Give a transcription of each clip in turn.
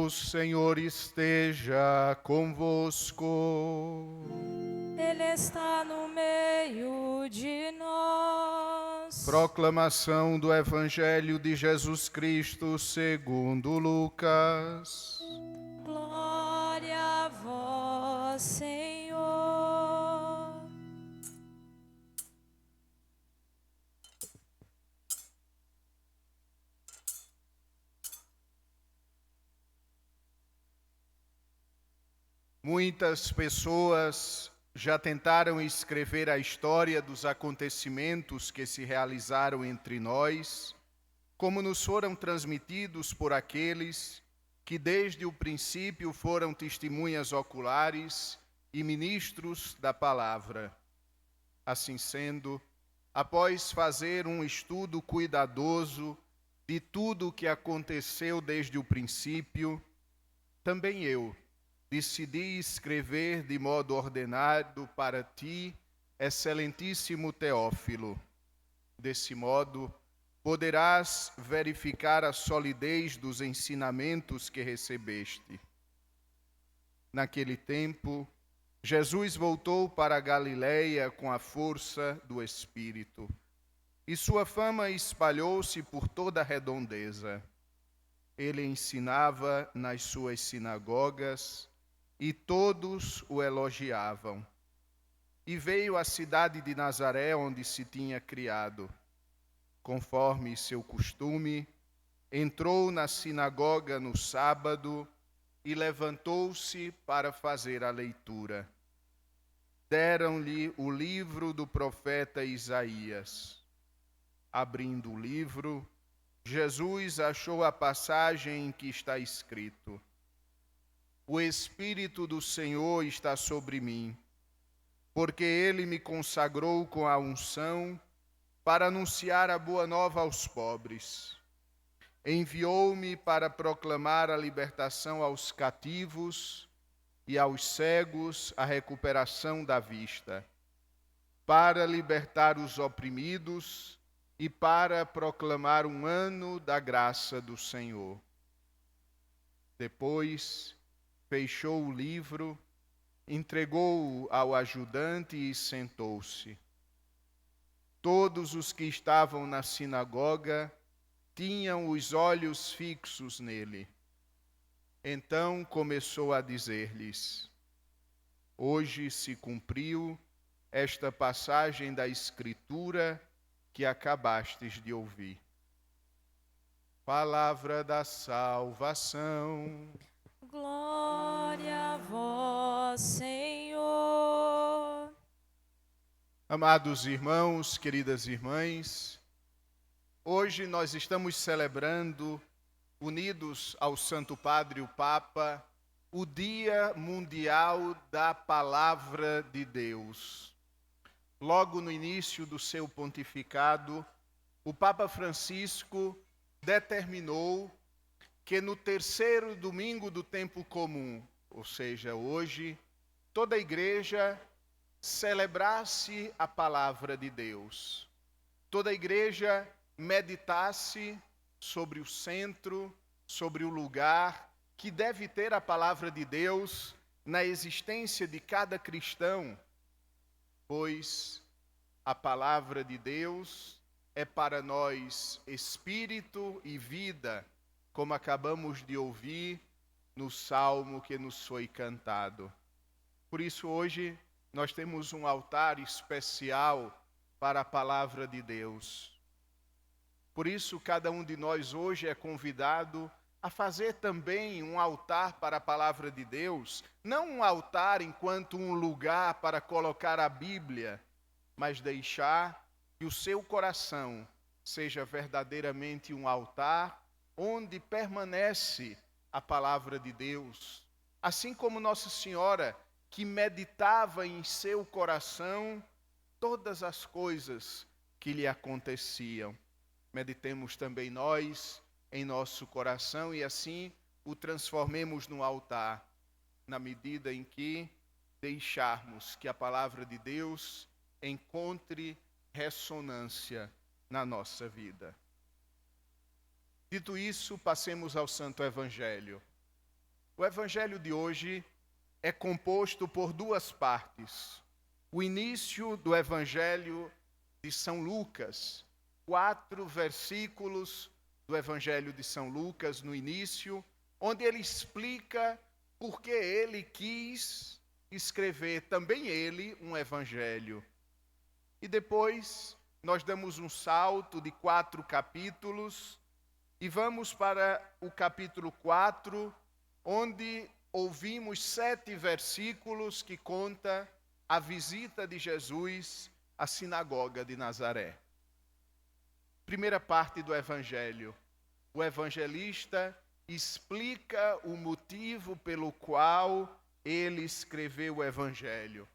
O Senhor esteja convosco. Ele está no meio de nós. Proclamação do Evangelho de Jesus Cristo segundo Lucas. Glória a vós, Senhor. Muitas pessoas já tentaram escrever a história dos acontecimentos que se realizaram entre nós, como nos foram transmitidos por aqueles que desde o princípio foram testemunhas oculares e ministros da palavra. Assim sendo, após fazer um estudo cuidadoso de tudo o que aconteceu desde o princípio, também eu decidi escrever de modo ordenado para ti, excelentíssimo Teófilo. Desse modo, poderás verificar a solidez dos ensinamentos que recebeste. Naquele tempo, Jesus voltou para a Galileia com a força do Espírito, e sua fama espalhou-se por toda a redondeza. Ele ensinava nas suas sinagogas, e todos o elogiavam. E veio à cidade de Nazaré, onde se tinha criado. Conforme seu costume, entrou na sinagoga no sábado e levantou-se para fazer a leitura. Deram-lhe o livro do profeta Isaías. Abrindo o livro, Jesus achou a passagem em que está escrito: O Espírito do Senhor está sobre mim, porque Ele me consagrou com a unção para anunciar a boa nova aos pobres. Enviou-me para proclamar a libertação aos cativos e aos cegos a recuperação da vista, para libertar os oprimidos e para proclamar um ano da graça do Senhor. Depois, fechou o livro, entregou-o ao ajudante e sentou-se. Todos os que estavam na sinagoga tinham os olhos fixos nele. Então começou a dizer-lhes: Hoje se cumpriu esta passagem da Escritura que acabastes de ouvir. Palavra da salvação. Glória a vós, Senhor. Amados irmãos, queridas irmãs, hoje nós estamos celebrando, unidos ao Santo Padre, o Papa, o Dia Mundial da Palavra de Deus. Logo no início do seu pontificado, o Papa Francisco determinou que no terceiro domingo do tempo comum, ou seja, hoje, toda a igreja celebrasse a palavra de Deus. Toda a igreja meditasse sobre o centro, sobre o lugar que deve ter a palavra de Deus na existência de cada cristão, pois a palavra de Deus é para nós espírito e vida, como acabamos de ouvir no salmo que nos foi cantado. Por isso, hoje, nós temos um altar especial para a palavra de Deus. Por isso, cada um de nós hoje é convidado a fazer também um altar para a palavra de Deus, não um altar enquanto um lugar para colocar a Bíblia, mas deixar que o seu coração seja verdadeiramente um altar onde permanece a palavra de Deus. Assim como Nossa Senhora, que meditava em seu coração todas as coisas que lhe aconteciam. meditemos também nós em nosso coração e assim o transformemos no altar, na medida em que deixarmos que a palavra de Deus encontre ressonância na nossa vida. Dito isso, passemos ao Santo Evangelho. O Evangelho de hoje é composto por duas partes. O início do Evangelho de São Lucas, 4 versículos do Evangelho de São Lucas no início, onde ele explica por que ele quis escrever também ele um Evangelho. E depois nós damos um salto de 4 capítulos e vamos para o capítulo 4, onde ouvimos 7 versículos que conta a visita de Jesus à sinagoga de Nazaré. Primeira parte do Evangelho. O evangelista explica o motivo pelo qual ele escreveu o Evangelho.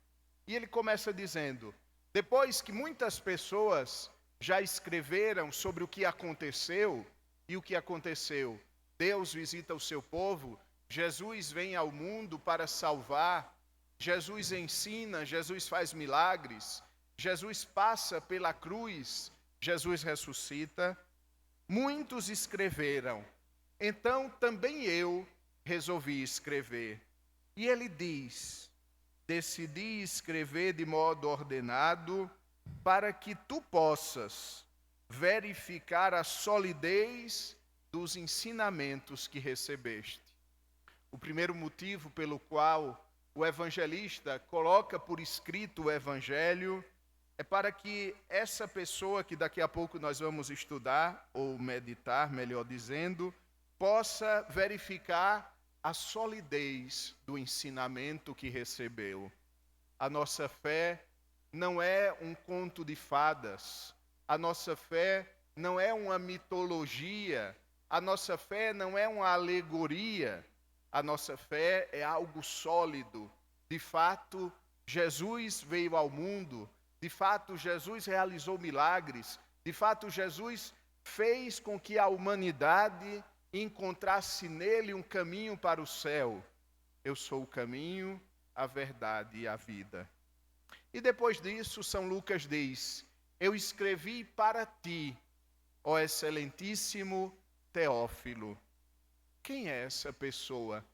E ele começa dizendo: depois que muitas pessoas já escreveram sobre o que aconteceu, e o que aconteceu? Deus visita o seu povo, Jesus vem ao mundo para salvar, Jesus ensina, Jesus faz milagres, Jesus passa pela cruz, Jesus ressuscita. Muitos escreveram, então também eu resolvi escrever. E ele diz: decidi escrever de modo ordenado para que tu possas verificar a solidez dos ensinamentos que recebeste. O primeiro motivo pelo qual o evangelista coloca por escrito o Evangelho é para que essa pessoa que daqui a pouco nós vamos estudar, ou meditar, melhor dizendo, possa verificar a solidez do ensinamento que recebeu. A nossa fé não é um conto de fadas, a nossa fé não é uma mitologia, a nossa fé não é uma alegoria, a nossa fé é algo sólido. De fato, Jesus veio ao mundo, de fato, Jesus realizou milagres, de fato, Jesus fez com que a humanidade encontrasse nele um caminho para o céu. Eu sou o caminho, a verdade e a vida. E depois disso, São Lucas diz: eu escrevi para ti, ó excelentíssimo Teófilo. Quem é essa pessoa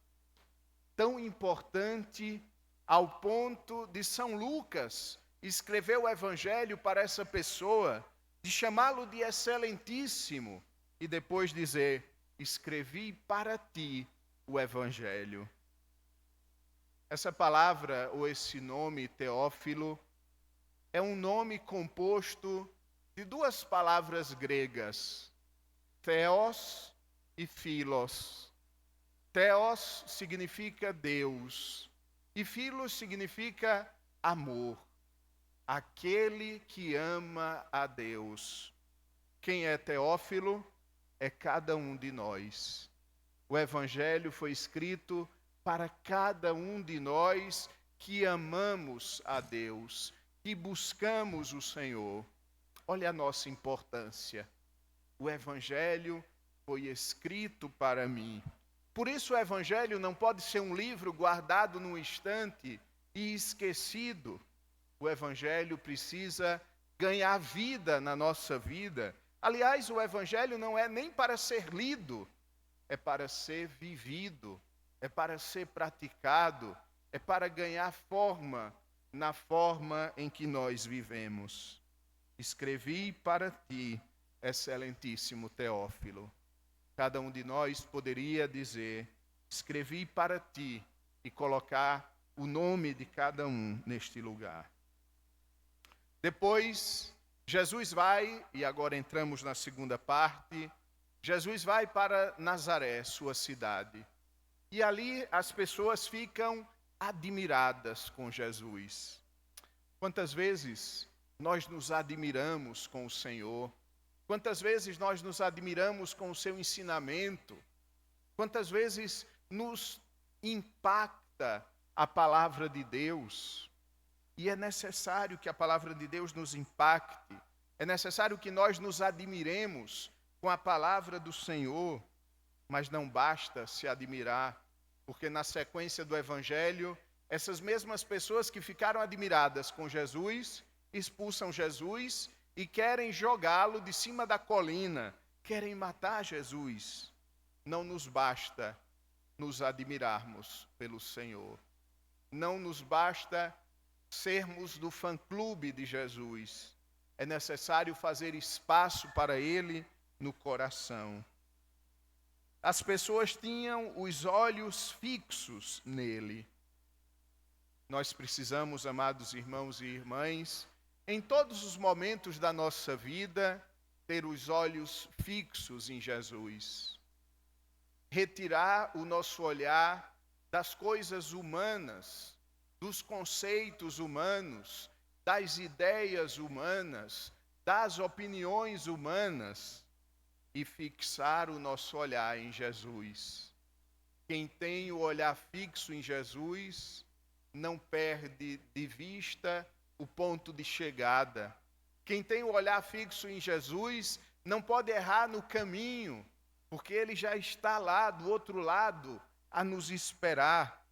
tão importante ao ponto de São Lucas escrever o Evangelho para essa pessoa, de chamá-lo de excelentíssimo e depois dizer: escrevi para ti o Evangelho? Essa palavra ou esse nome Teófilo é um nome composto de 2 palavras gregas, theos e philos. Theos significa Deus e philos significa amor, aquele que ama a Deus. Quem é Teófilo? É cada um de nós. O Evangelho foi escrito para cada um de nós que amamos a Deus, que buscamos o Senhor. Olha a nossa importância. O Evangelho foi escrito para mim. Por isso o Evangelho não pode ser um livro guardado num estante e esquecido. O Evangelho precisa ganhar vida na nossa vida. Aliás, o Evangelho não é nem para ser lido, é para ser vivido, é para ser praticado, é para ganhar forma na forma em que nós vivemos. Escrevi para ti, excelentíssimo Teófilo. Cada um de nós poderia dizer: escrevi para ti, e colocar o nome de cada um neste lugar. Depois, Jesus vai, e agora entramos na segunda parte, Jesus vai para Nazaré, sua cidade. E ali as pessoas ficam admiradas com Jesus. Quantas vezes nós nos admiramos com o Senhor? Quantas vezes nós nos admiramos com o seu ensinamento? Quantas vezes nos impacta a palavra de Deus? E é necessário que a palavra de Deus nos impacte, É necessário que nós nos admiremos com a palavra do Senhor, mas não basta se admirar, porque na sequência do Evangelho, essas mesmas pessoas que ficaram admiradas com Jesus, expulsam Jesus e querem jogá-lo de cima da colina, querem matar Jesus. Não nos basta nos admirarmos pelo Senhor. Não nos basta sermos do fã-clube de Jesus. É necessário fazer espaço para Ele no coração. As pessoas tinham os olhos fixos nele. Nós precisamos, amados irmãos e irmãs, em todos os momentos da nossa vida, ter os olhos fixos em Jesus. Retirar o nosso olhar das coisas humanas, dos conceitos humanos, das ideias humanas, das opiniões humanas e fixar o nosso olhar em Jesus. Quem tem o olhar fixo em Jesus não perde de vista o ponto de chegada. Quem tem o olhar fixo em Jesus não pode errar no caminho, porque Ele já está lá do outro lado a nos esperar.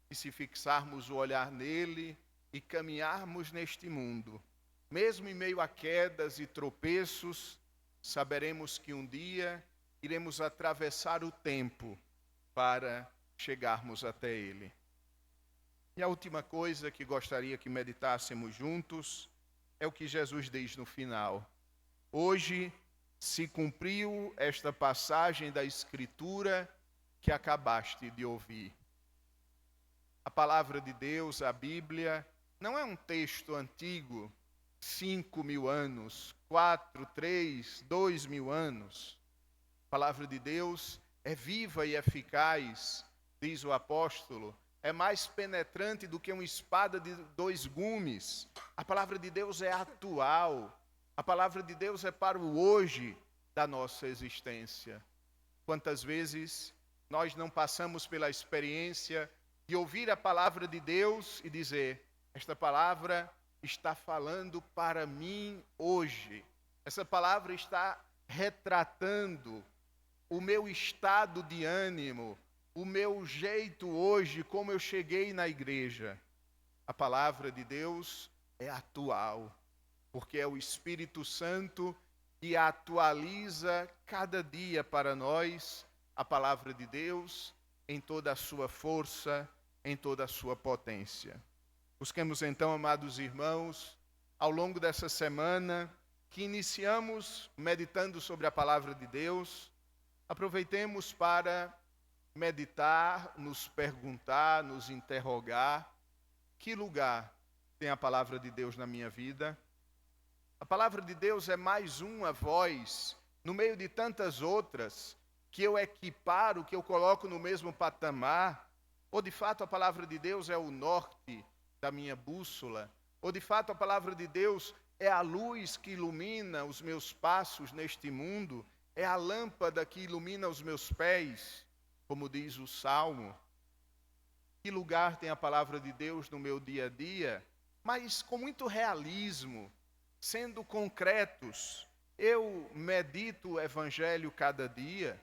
E se fixarmos o olhar nele e caminharmos neste mundo, mesmo em meio a quedas e tropeços, saberemos que um dia iremos atravessar o tempo para chegarmos até Ele. E a última coisa que gostaria que meditássemos juntos é o que Jesus diz no final. Hoje se cumpriu esta passagem da Escritura que acabaste de ouvir. A palavra de Deus, a Bíblia, não é um texto antigo, 5.000 anos, 4, 3, 2.000 anos. A palavra de Deus é viva e eficaz, diz o apóstolo, é mais penetrante do que uma espada de 2 gumes. A palavra de Deus é atual. A palavra de Deus é para o hoje da nossa existência. Quantas vezes nós não passamos pela experiência de ouvir a palavra de Deus e dizer: esta palavra está falando para mim hoje. Essa palavra está retratando o meu estado de ânimo, o meu jeito hoje, como eu cheguei na igreja. A palavra de Deus é atual, porque é o Espírito Santo que atualiza cada dia para nós a palavra de Deus em toda a sua força, em toda a sua potência. Busquemos então, amados irmãos, ao longo dessa semana que iniciamos meditando sobre a palavra de Deus, aproveitemos para meditar, nos perguntar, nos interrogar: que lugar tem a palavra de Deus na minha vida? A palavra de Deus é mais uma voz, no meio de tantas outras, que eu equiparo, que eu coloco no mesmo patamar? Ou de fato a palavra de Deus é o norte da minha bússola? Ou de fato a palavra de Deus é a luz que ilumina os meus passos neste mundo? É a lâmpada que ilumina os meus pés? Como diz o Salmo. Que lugar tem a palavra de Deus no meu dia a dia? Mas com muito realismo, sendo concretos. Eu medito o Evangelho cada dia.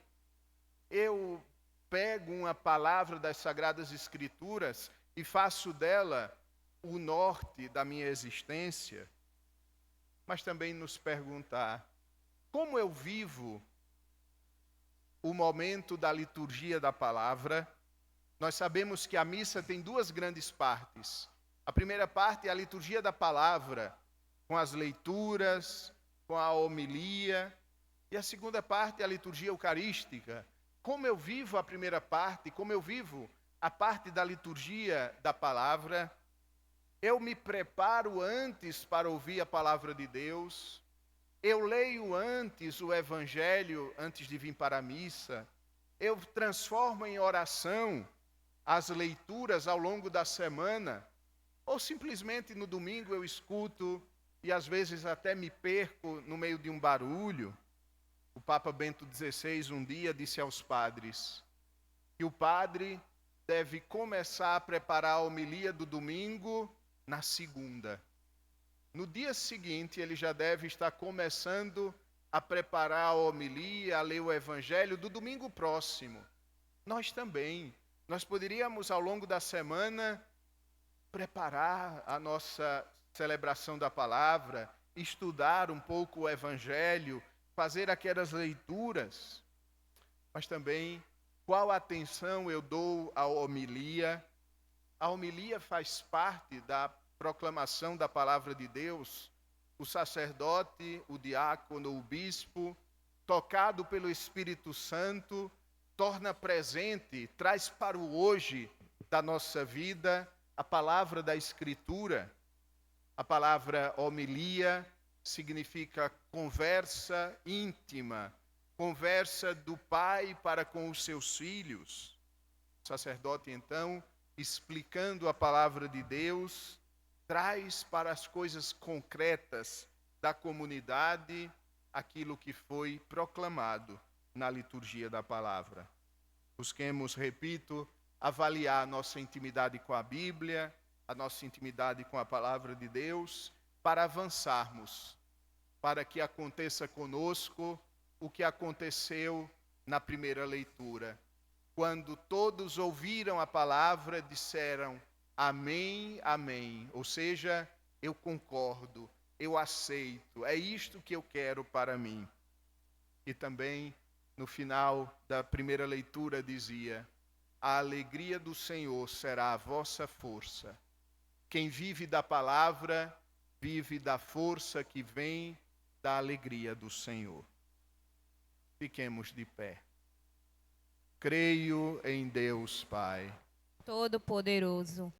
Eu pego uma palavra das Sagradas Escrituras e faço dela o norte da minha existência. Mas também nos perguntar: como eu vivo o momento da liturgia da palavra? Nós sabemos que a missa tem 2 grandes partes. A primeira parte é a liturgia da palavra, com as leituras, com a homilia. E a segunda parte é a liturgia eucarística. Como eu vivo a primeira parte, como eu vivo a parte da liturgia da palavra? Eu me preparo antes para ouvir a palavra de Deus. Eu leio antes o Evangelho, antes de vir para a missa. Eu transformo em oração as leituras ao longo da semana. Ou simplesmente no domingo eu escuto e às vezes até me perco no meio de um barulho. O Papa Bento XVI um dia disse aos padres que o padre deve começar a preparar a homilia do domingo na segunda. no dia seguinte ele já deve estar começando a preparar a homilia, a ler o evangelho do domingo próximo. Nós também. Nós poderíamos, ao longo da semana, preparar a nossa celebração da palavra, estudar um pouco o evangelho, fazer aquelas leituras. Mas também, qual atenção eu dou à homilia? A homilia faz parte da proclamação da palavra de Deus. O sacerdote, o diácono, o bispo, tocado pelo Espírito Santo, torna presente, traz para o hoje da nossa vida a palavra da Escritura. A palavra homilia significa conversa íntima, conversa do pai para com os seus filhos. O sacerdote, então, explicando a palavra de Deus, traz para as coisas concretas da comunidade aquilo que foi proclamado na liturgia da palavra. Busquemos, repito, avaliar a nossa intimidade com a Bíblia, a nossa intimidade com a palavra de Deus, para avançarmos, para que aconteça conosco o que aconteceu na primeira leitura. Quando todos ouviram a palavra, disseram amém, amém. Ou seja, eu concordo, eu aceito, é isto que eu quero para mim. E também, no final da primeira leitura, dizia: a alegria do Senhor será a vossa força. Quem vive da palavra, vive da força que vem da alegria do Senhor. Fiquemos de pé. Creio em Deus, Pai Todo-Poderoso,